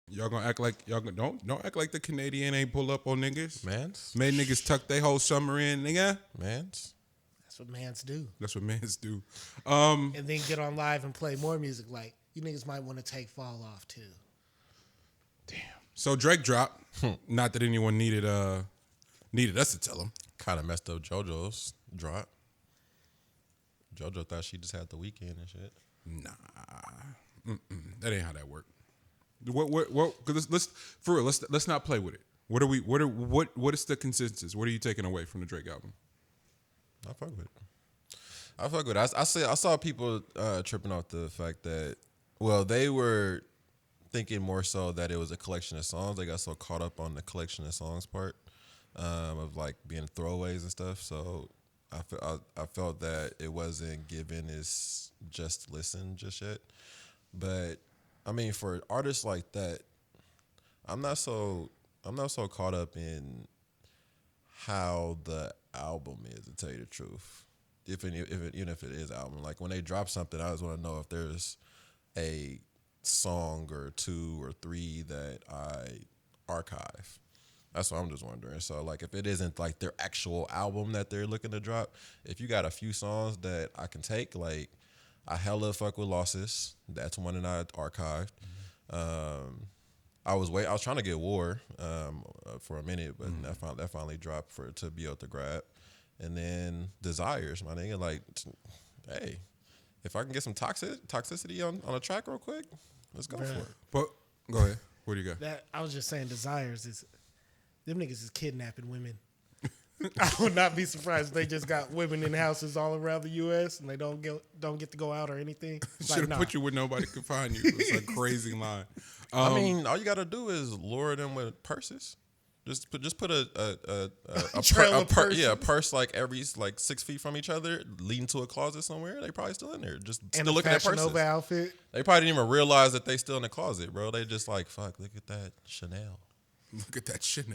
Y'all gonna act like y'all gonna, don't act like the Canadian ain't pull up on niggas. Mans, Made niggas tuck their whole summer in, nigga. mans. That's what mans do. That's what mans do. And then get on live and play more music. Like, you niggas might want to take fall off too. So Drake dropped. Not that anyone needed us to tell him. Kind of messed up JoJo's drop. JoJo thought she just had the weekend and shit. Nah, that ain't how that worked. What? Cause let's for real. Let's not play with it. What is the consensus? What are you taking away from the Drake album? I fuck with it. I saw people tripping off the fact that, well, they were thinking more so that it was a collection of songs. They got so caught up on the collection of songs part of like being throwaways and stuff. So I felt that it wasn't given as just listen just yet. But I mean, for artists like that, I'm not so caught up in how the album is, to tell you the truth. Even if it is album, like when they drop something, I just want to know if there's a song or two or three that I archive. That's what I'm just wondering. So like if it isn't like their actual album that they're looking to drop, if you got a few songs that I can take, like I hella fuck with Losses. That's one that I archived. I was trying to get War for a minute, but that finally dropped to be able to grab. And then Desires, my nigga, like, hey, if I can get some toxicity on a track real quick, let's go for it. But go ahead. What do you got? That I was just saying, Desires is them niggas is kidnapping women. I would not be surprised if they just got women in houses all around the U.S. and they don't get to go out or anything. Should have put you where nobody could find you. It's a crazy line. I mean, all you gotta do is lure them with purses. Just put a Trail of purses. a purse like every like 6 feet from each other, leading to a closet somewhere. They probably still in there, just and still a looking at Fashion purses. Nova outfit. They probably didn't even realize that they still in the closet, bro. They just like, fuck, look at that Chanel. Look at that shit.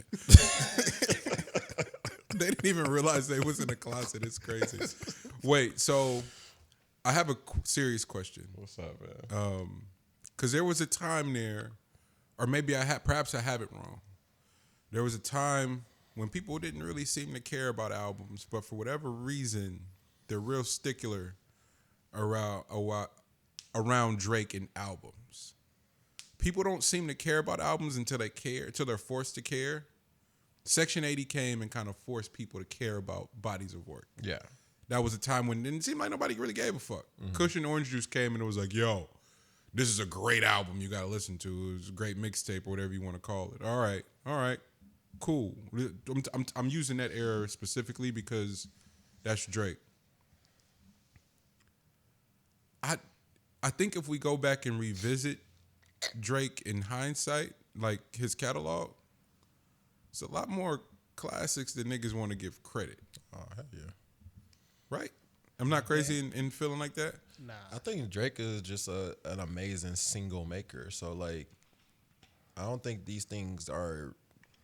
They didn't even realize they was in the closet. It's crazy. Wait, so I have a serious question. What's up, man? Because there was a time there, or maybe perhaps I have it wrong. There was a time when people didn't really seem to care about albums, but for whatever reason, they're real stickler around Drake and albums. People don't seem to care about albums until they're forced to care. Section 80 came and kind of forced people to care about bodies of work. Yeah. That was a time when it didn't seem like nobody really gave a fuck. Cushion Orange Juice came and it was like, yo, this is a great album you got to listen to. It was a great mixtape or whatever you want to call it. All right, cool. I'm using that era specifically because that's Drake. I think if we go back and revisit Drake in hindsight, like his catalog, it's a lot more classics that niggas want to give credit. Oh, hell yeah. Right? I'm not crazy in feeling like that. Nah, I think Drake is just an amazing single maker. So, like, I don't think these things are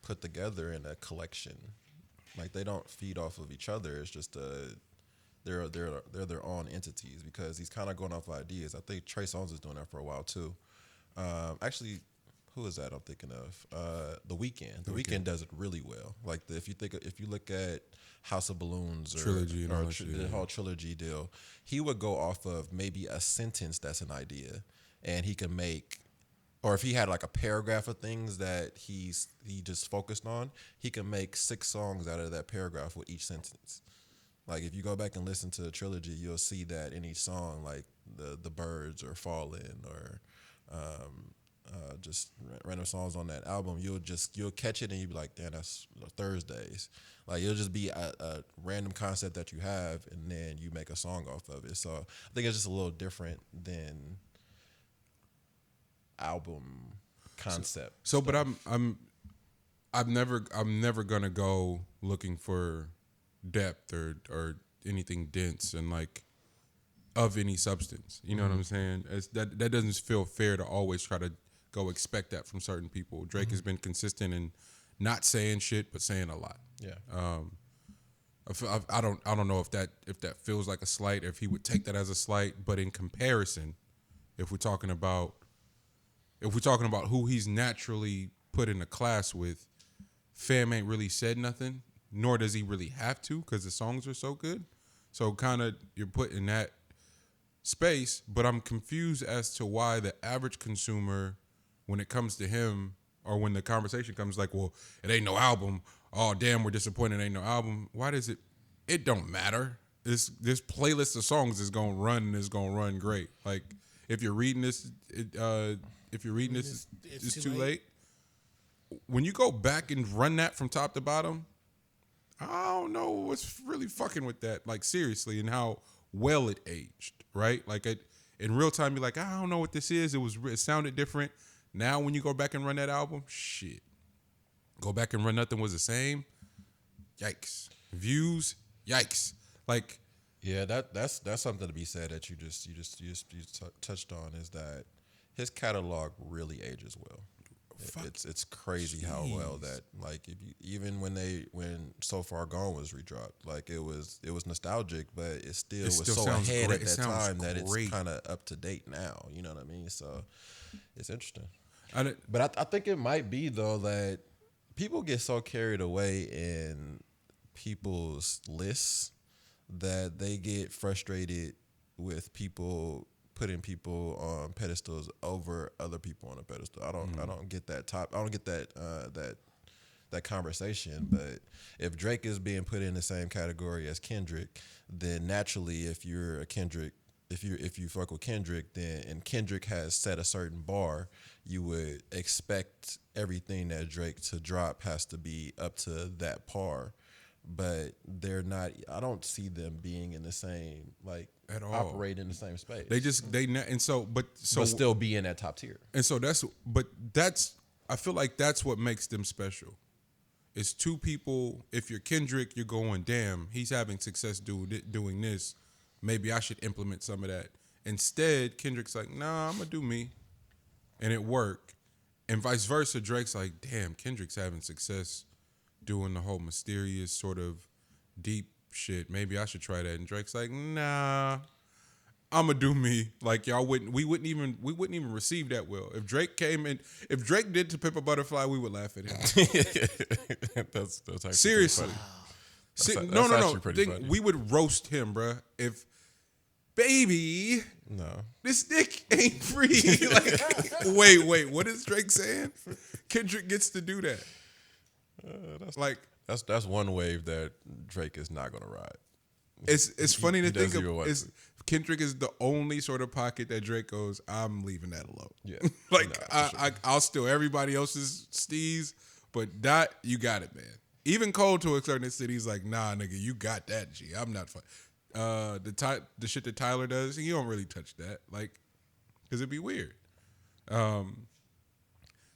put together in a collection. Like, they don't feed off of each other. It's just they're their own entities because he's kind of going off ideas. I think Trey Songz is doing that for a while, too. Actually, who is that I'm thinking of? The Weeknd. The Weeknd does it really well. Like if you look at House of Balloons or Trilogy and all that shit, the whole trilogy deal, he would go off of maybe a sentence that's an idea, and he can make, or if he had like a paragraph of things that he just focused on, he can make 6 songs out of that paragraph with each sentence. Like if you go back and listen to the trilogy, you'll see that in each song, like the birds or falling or just random songs on that album, you'll catch it and you'll be like, damn, that's Thursdays. Like it'll just be a random concept that you have, and then you make a song off of it. So I think it's just a little different than album concept. So but I'm never gonna go looking for depth or anything dense and like of any substance. You know what I'm saying? That doesn't feel fair to always try to go expect that from certain people. Drake has been consistent in not saying shit but saying a lot. Yeah. I don't know if that feels like a slight, or if he would take that as a slight. But in comparison, if we're talking about if we're talking about who he's naturally put in a class with, Fam ain't really said nothing, nor does he really have to because the songs are so good. So kind of you're put in that space, but I'm confused as to why the average consumer, when it comes to him, or when the conversation comes like, well, it ain't no album. Oh, damn, we're disappointed it ain't no album. Why does it? It don't matter. This playlist of songs is gonna run and it's gonna run great. Like if you're reading this, it's too late. When you go back and run that from top to bottom, I don't know what's really fucking with that. Like seriously, and how well it aged, right? Like in real time, you're like, I don't know what this is. It sounded different. Now when you go back and run that album, shit. Go back and run Nothing Was the Same. Yikes. Views, yikes. Like, Yeah, that's something to be said that you touched on, is that his catalog really ages well. It's crazy how well that, like, if you, even when So Far Gone was redropped, like it was nostalgic, but it still was so sounds ahead great. at that time that great. it's kind of up to date now. You know what I mean? So it's interesting. I But I think it might be though that people get so carried away in people's lists that they get frustrated with people putting people on pedestals over other people on a pedestal. I don't get that I don't get that conversation. But if Drake is being put in the same category as Kendrick, then naturally, if you're a Kendrick, if you fuck with Kendrick, then and Kendrick has set a certain bar, you would expect everything that Drake to drop has to be up to that par. But they're not. I don't see them being in the same, like, At all. operate in the same space. but still be in that top tier. And so I feel like that's what makes them special. It's two people. If you're Kendrick, you're going, damn, he's having success doing this. Maybe I should implement some of that. Instead, Kendrick's like, nah, I'm going to do me. And it worked. And vice versa, Drake's like, damn, Kendrick's having success doing the whole mysterious sort of deep shit. Maybe I should try that. And Drake's like, nah, I'ma do me. Like we wouldn't even receive that well. If Drake did To Pimp a Butterfly, we would laugh at him. that's actually Seriously. That's actually pretty funny. We would roast him, bruh. If baby, No. this dick ain't free. Like, wait, what is Drake saying? Kendrick gets to do that. That's one wave that Drake is not gonna ride. It's funny to think doesn't even want of. Kendrick is the only sort of pocket that Drake goes, I'm leaving that alone. Yeah. Like No, for sure. I'll steal everybody else's steez, but that you got it, man. Even Cole to a certain extent, he's like, nah, nigga, you got that, G. I'm not fun. The shit that Tyler does, he don't really touch that, like, because it'd be weird. And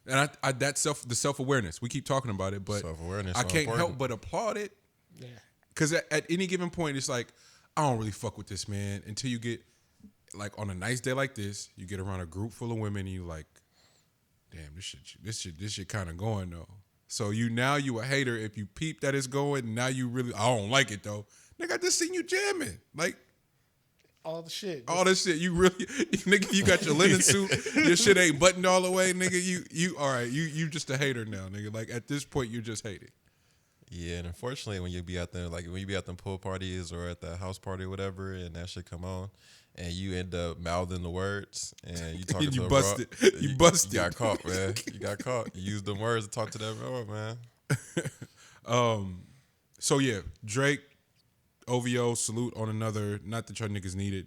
the self-awareness, we keep talking about it, but Self-awareness I so can't help important. but applaud it. Yeah. Because at any given point, it's like, I don't really fuck with this man until you get, like, on a nice day like this, you get around a group full of women and you like, damn, this shit kind of going though. So you a hater if you peep that it's going. Now you really, I don't like it though. Nigga, I just seen you jamming. Like, All the shit. all this shit, you really, nigga, you got your linen suit, your shit ain't buttoned all the way, nigga. You all right? You just a hater now, nigga. Like at this point, you're just hating. Yeah, and unfortunately, when you be out there, like when you be at them pool parties or at the house party or whatever, and that shit come on, and you end up mouthing the words, and you talking You to a busted. broad, You busted. You got caught, man. You got caught. You used them words to talk to that girl, man. So yeah, Drake, OVO, salute on another. Not that y'all niggas need it.